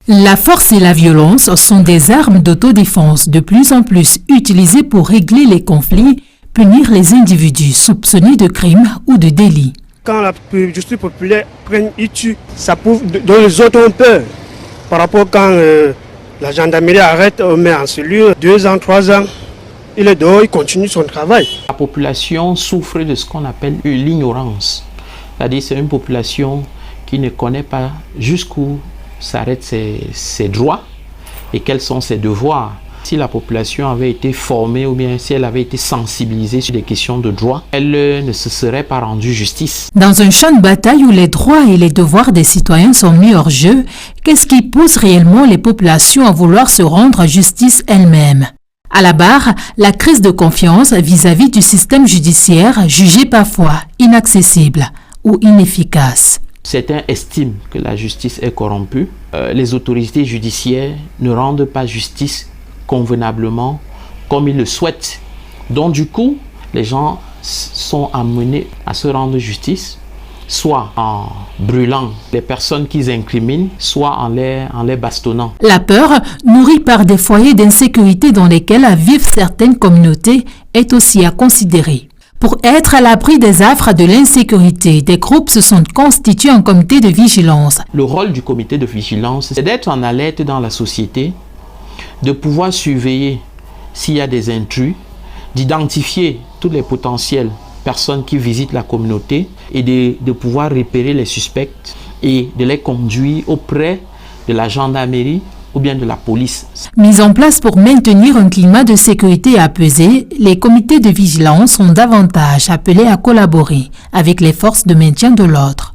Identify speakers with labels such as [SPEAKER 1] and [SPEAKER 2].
[SPEAKER 1] La force et la violence sont des armes d'autodéfense de plus en plus utilisées pour régler les conflits, punir les individus soupçonnés de crimes ou de délits.
[SPEAKER 2] Quand la justice populaire prenne et tue, ça prouve dont les autres ont peur. Par rapport quand la gendarmerie arrête, on met en cellule 2 ans, 3 ans, il est dehors, il continue son travail.
[SPEAKER 3] La population souffre de ce qu'on appelle l'ignorance. C'est-à-dire c'est une population qui ne connaît pas jusqu'où s'arrêtent ses droits et quels sont ses devoirs. Si la population avait été formée ou bien si elle avait été sensibilisée sur des questions de droit, elle ne se serait pas rendue justice.
[SPEAKER 1] Dans un champ de bataille où les droits et les devoirs des citoyens sont mis hors jeu, qu'est-ce qui pousse réellement les populations à vouloir se rendre justice elles-mêmes? À la barre, la crise de confiance vis-à-vis du système judiciaire jugé parfois inaccessible ou inefficace.
[SPEAKER 3] Certains estiment que la justice est corrompue. Les autorités judiciaires ne rendent pas justice convenablement comme ils le souhaitent. Donc du coup, les gens sont amenés à se rendre justice, soit en brûlant les personnes qu'ils incriminent, soit en les bastonnant.
[SPEAKER 1] La peur, nourrie par des foyers d'insécurité dans lesquels vivent certaines communautés, est aussi à considérer. Pour être à l'abri des affres de l'insécurité, des groupes se sont constitués en comité de vigilance.
[SPEAKER 3] Le rôle du comité de vigilance, c'est d'être en alerte dans la société, de pouvoir surveiller s'il y a des intrus, d'identifier tous les potentielles personnes qui visitent la communauté et de pouvoir repérer les suspects et de les conduire auprès de la gendarmerie ou bien de la police.
[SPEAKER 1] Mis en place pour maintenir un climat de sécurité apaisé, les comités de vigilance sont davantage appelés à collaborer avec les forces de maintien de l'ordre.